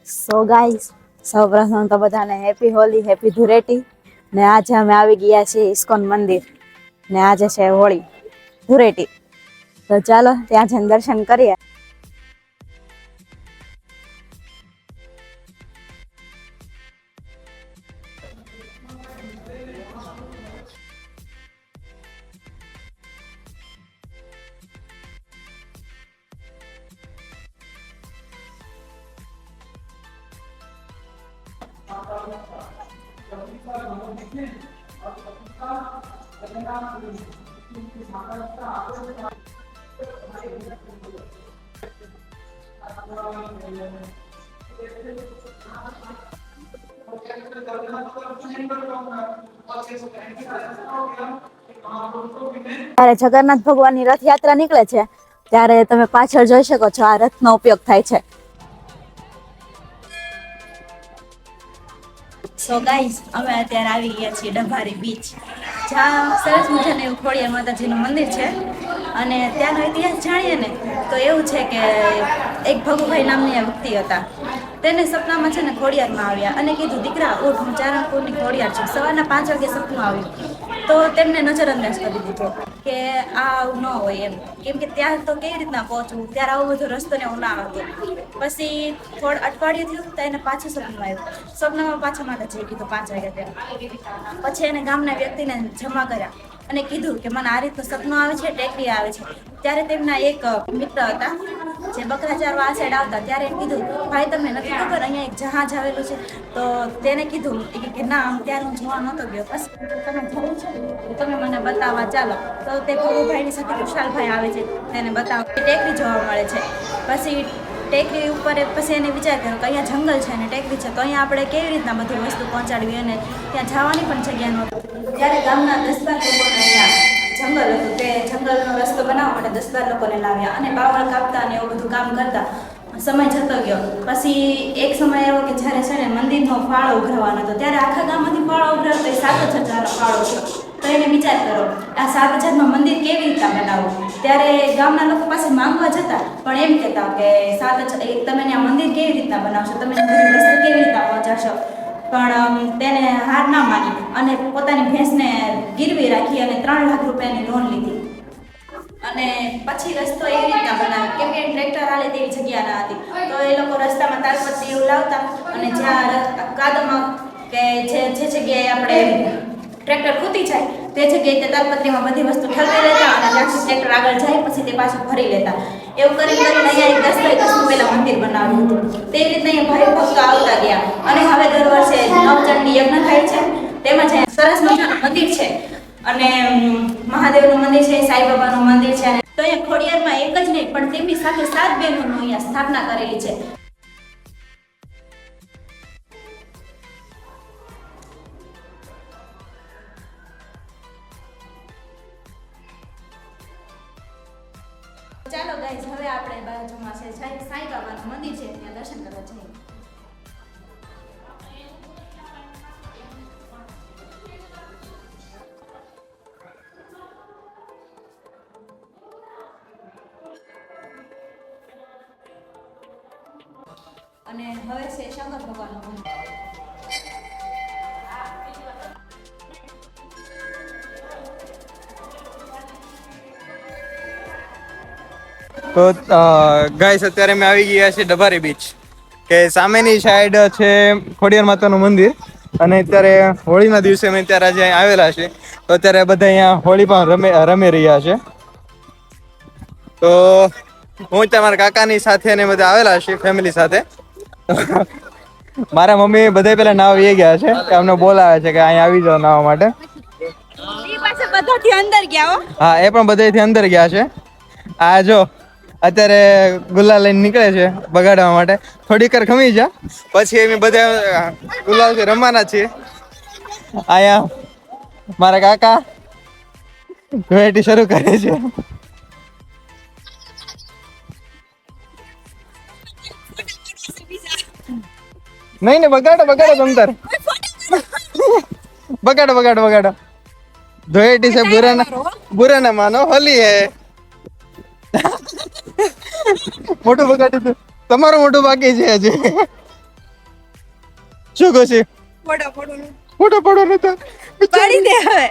So guys, સૌપ્રથમ તો બધાને હેપી હોલી, હેપી ધૂળેટી. ને આજે અમે આવી ગયા છીએ ઇસ્કોન મંદિર ને આજે છે હોળી ધૂળેટી. તો ચાલો ત્યાં જઈને દર્શન કરીએ. જ્યારે જગન્નાથ ભગવાનની રથયાત્રા નીકળે છે ત્યારે તમે પાછળ જોઈ શકો છો, આ રથનો ઉપયોગ થાય છે. સો ગાઈસ, અમે અત્યારે આવી ગયા છીએ ડભારી બીચ, જ્યાં સરસ મજાનું એવું ખોડિયાર માતાજીનું મંદિર છે. અને ત્યાંનો ઇતિહાસ જાણીએ ને તો એવું છે કે એક ભગુભાઈ નામની વ્યક્તિ હતા. તેને સપનામાં છે ને ખોડિયારમાં આવ્યા અને કીધું, દીકરા ઉઠ, હું ચારણપુરની ખોડિયાર છું. સવારના 5 વાગે સપનું આવ્યું તો તેમને નજરઅંદાજ કરી દીધો કે આ આવું ન હોય એમ, કેમ કે ત્યાં તો કેવી રીતના પહોંચવું, ત્યારે આવો બધો રસ્તો ને એવું ના હતો. પછી અઠવાડિયું થયું તો એને પાછું સપનું આવ્યું. સપનામાં પાછા માતાજીએ કીધું 5 વાગ્યા ત્યાં. પછી એને ગામના વ્યક્તિને જમા કર્યા અને કીધું કે મને આ રીતનું સપનું આવે છે, ટેકરી આવે છે. ત્યારે તેમના એક મિત્ર હતા જે બકરા ચારવા આ સાઈડ આવતા, ત્યારે એને કીધું, ભાઈ તમને નથી ખબર અહીંયા એક જહાજ આવેલું છે? તો તેને કીધું કે ના, ત્યારે હું જોવા નહોતો ગયો. પછી તમે જવું છે તમે મને બતાવવા ચાલો. તો તે ભગુભાઈની સાથે કુશાલભાઈ આવે છે, તેને બતાવવા ટેકરી જોવા મળે છે. પછી ટેકરી ઉપર પછી એને વિચાર કર્યો કે અહીંયા જંગલ છે અને ટેકરી છે, તો અહીંયા આપણે કેવી રીતના બધી વસ્તુ પહોંચાડવી, અને ત્યાં જવાની પણ જગ્યા નહોતી. ત્યારે ગામના 10-12 લોકોને અહીંયા જંગલ હતું, તે જંગલનો રસ્તો બનાવવા માટે 10-12 લોકોને લાવ્યા અને બાવળ કાપતા અને એવું બધું કામ કરતા સમય જતો ગયો. પછી એક સમય એવો કે જ્યારે છે ને મંદિરનો ફાળો ઉઘરાવવાનો હતો, ત્યારે આખા ગામમાંથી ફાળો ઉઘરાવતો 7,000નો ફાળો થયો. તો એને વિચાર કરો, આ 7,000માં મંદિર કેવી રીતના બનાવવું? ત્યારે ગામના લોકો પાસે માંગવા જતા, પણ એમ કહેતા કે 7,000 તમે આ મંદિર કેવી રીતના બનાવશો, તમે બધી વસ્તુ કેવી રીતના પહોંચાડશો? પણ તેને હાર ના માની અને પોતાની ભેંસને ગીરવી રાખી અને 3 લાખ રૂપિયાની લોન લીધી. અને પછી રસ્તો એવી રીતના બનાવ્યો, કેમ કે ટ્રેક્ટર હાલે તેવી જગ્યા ના હતી. તો એ લોકો રસ્તામાં તાલપત્રી એવું લાવતા અને જ્યાં કાદવમાં કે જે જગ્યાએ આપણે ટ્રેક્ટર ખૂતી જાય તે જગ્યાએ તે તાલપત્રીમાં બધી વસ્તુ ઠલવી લેતા અને જ્યાંથી ટ્રેક્ટર આગળ જાય પછી તે પાછું ભરી લેતા. એવું કરીને અહીંયા 10x10 પહેલા મંદિર બનાવ્યું હતું. તે રીતે અહીંયા ભાઈ ભક્તો આવતા ગયા અને હવે દર વર્ષે નવચંડી યજ્ઞ થાય છે. તેમાં છે સરસ મજાનું મંદિર છે અને મહાદેવનું મંદિર છે, સાંઈબાબાનું મંદિર છે. તો અહીંયા ખોડિયારમાં એક જ નહીં પણ તેમની સાથે 7 બહેનોનું અહીંયા સ્થાપના કરેલી છે. ચાલો ગાઈસ, હવે આપણે બાજુમાં છે સાંઈબાબાનું મંદિર છે, ત્યાં દર્શન કરવા જઈએ. અને હવે છે શંકર ભગવાનનું મંદિર. તો ગાઈસ, અત્યારે અમે આવી ગયા છીએ ડભારી બીચ, કે સામેની સાઈડ છે ખોડિયાર માતાનું મંદિર. અને અત્યારે હોળીના દિવસે અમે અત્યારે આજે આવેલા છે. તો અત્યારે બધા અહીંયા હોળી પણ રમી રહ્યા છે. તો હું તમારા કાકાની સાથે ને બધા આવેલા છે ફેમિલી સાથે. મારા મમ્મી બધા પેલા નાવા વી ગયા છે, કે અમને બોલાવે છે કે અહીંયા આવી જાઓ નાવા માટે. હા, એ પણ બધાથી અંદર ગયા છે. આ જો અત્યારે ગુલાલ લઈને નીકળે છે બગાડવા માટે. થોડીક વાર ખમી જા, પછી અમે બધા ગુલાલથી રમવાના છીએ. અહીંયા મારા કાકા ધૂળેટી શરૂ કરે છે. નહીં ને, બગાડો તમતાર, બગાડો. ધૂળેટી से बुरा ना मानो, होली है. મોટું બગાડ્યું, તમારું મોટું બાકી છે હજી. શું કહે છે? ફોટો ફોટો ફોટો પડો નતો. પાડી દે હવે.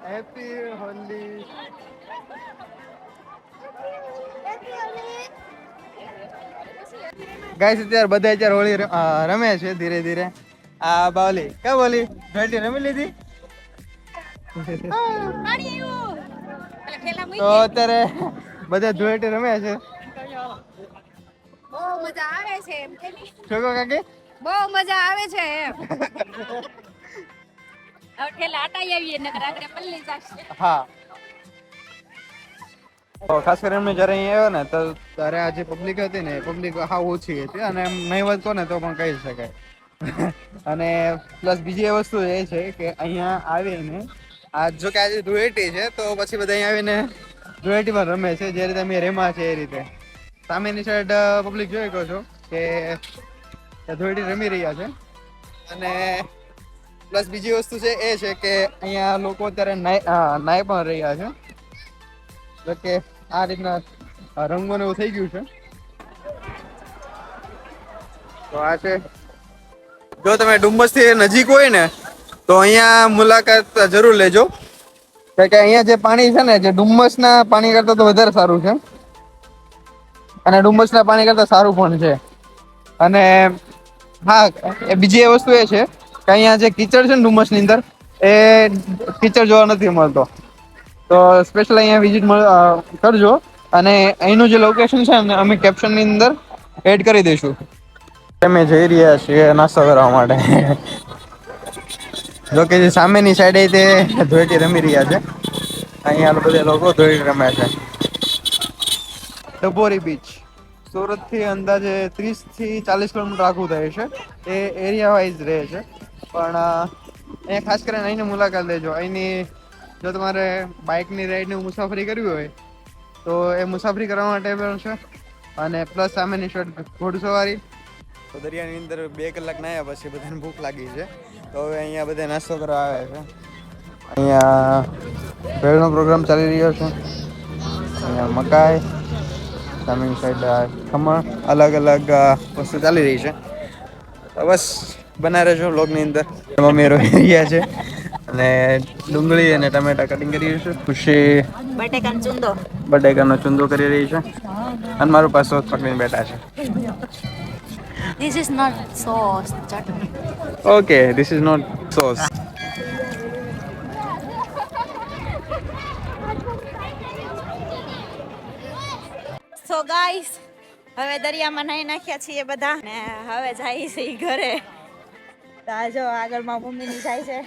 હેપી હોલી. ગાઈસ અત્યારે બધા અત્યારે હોળી રમે છે ધીરે ધીરે. આ બાવલી ક્યાં બોલી ધોળી રમી લીધી. તો અત્યારે બધા ધોળી રમે છે. બહુ મજા આવે છે એમ. શું કહો કાકી? બહુ મજા આવે છે એમ. હવે ઠેલા હટાઈ આવીએ નકર આગળ પલ્લી જશે. હા. તો ખાસ કરીને જ્યારે અહીંયા આવ્યો ને તો ત્યારે આ જે પબ્લિક હતી ને પબ્લિક હા ઓછી હતી અને એમ નહીં વધતો ને તો પણ કહી શકાય. અને પ્લસ બીજી એ વસ્તુ એ છે કે અહીંયા આવીને આ જો કે આજે ધૂળેટી છે તો પછી બધા અહીંયા આવીને ધૂળેટીમાં રમે છે જે રીતે અમે રેમા છે એ રીતે. સામેની સાઈડ પબ્લિક જોઈ કહો છો કે ધૂળેટી રમી રહ્યા છે. અને પ્લસ બીજી વસ્તુ છે એ છે કે અહીંયા લોકો અત્યારે નાઈ પણ રહ્યા છે. એટલે કે આ રીતના રંગોને એવું થઈ ગયું છે. તો આ છે જો તમે ડુમ્મસ થી નજીક હોય ને તો અહીંયા મુલાકાત જરૂર લેજો. કારણ કે અહીંયા જે પાણી છે ને જે ડુમ્મસના પાણી કરતા તો વધારે સારું છે અને ડુમ્મસના પાણી કરતા સારું પણ છે. અને હા એ બીજી એ વસ્તુ એ છે કે અહીંયા જે કીચડ છે ને ડુમ્મસની અંદર એ કીચડ જોવા નથી મળતો. તો સ્પેશિયલ અહીંયા વિઝિટ કરજો અને અહીંનું જે લોકેશન છે ને અમે કેપ્શનની અંદર એડ કરી દઈશું. અમે જઈ રહ્યા છીએ નાસ્તો કરવા માટે. જોકે જે સામેની સાઈડે તે ધોળેટી રમી રહ્યા છે. અહીંયા બધા લોકો ધોળેટી રમે છે. ડભોરી બીચ સુરત થી અંદાજે 30 થી 40 કિલોમીટર આખું થાય છે. એ એરિયા વાઇઝ રહે છે પણ અહીંયા ખાસ કરીને અહીંની મુલાકાત લેજો. અહીંની જો તમારે બાઇકની રાઈડની મુસાફરી કરવી હોય તો એ મુસાફરી કરવા માટે પણ છે. અને પ્લસ સામેની સાઈડ ઘોડસવારી. તો દરિયાની અંદર 2 કલાક નાહ્યા પછી બધાને ભૂખ લાગી છે તો હવે અહીંયા બધા નાસ્તો કરવા આવે છે. અહીંયા ભેળનો પ્રોગ્રામ ચાલી રહ્યો છે. અહીંયા મકાઈ સામેની સાઈડ ખમણ અલગ અલગ વસ્તુ ચાલી રહી છે. તો બસ બના રહેજો વ્લોગની અંદર. મમ્મી રોઈ રહ્યા છે અને ડુંગળી અને ટમેટા કટિંગ કરી રહી છે. ખુશી બટેકાનો ચૂંદો કરી રહી છે અને મારું પાસે પકડીને બેઠા છે. This is not sauce, chutney. Okay, this is not sauce. So guys, હવે દરિયામાં નાહી નાખ્યા છીએ બધા ને હવે જાય છે ઘરે. તો આ જો આગળમાં મમ્મીની જાય છે.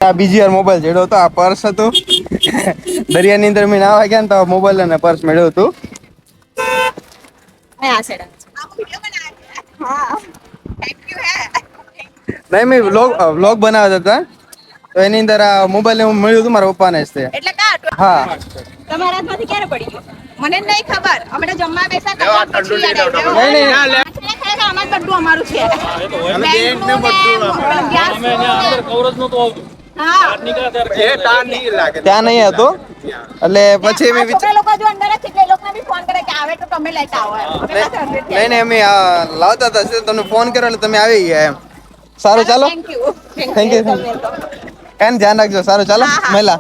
આ બીજી વાર મોબાઈલ જેડો હતો. આ પર્સ હતું. દરિયાની અંદર મેં નાવા ગયા ને તો મોબાઈલ અને પર્સ મેળવ્યું હતું. આ છે હા થેન્ક યુ હે. નહીં મેં વ્લોગ બનાવતા હતા તો એની અંદર આ મોબાઈલ હું મળ્યું હતું મારા પપ્પાને જ તે. એટલે કા હા તમારા હાથમાંથી ક્યારે પડી ગયો? મને નહીં ખબર. અમે તો જમવા બેસા નહીં અમાર બધું અમારું છે. ત્યાં નહીં હતો એટલે પછી મેં લોકો જો અંદર છે એટલે લોકોને બી ફોન કરે કે આવે તો તમે લેતા આવો. નહીં અમે લાવતા હતા તમને ફોન કર્યો એટલે તમે આવી ગયા એમ. સારું ચાલો થેન્ક યુ. Thank you. કાંઈ ધ્યાન રાખજો. સારું ચાલો મહિલા.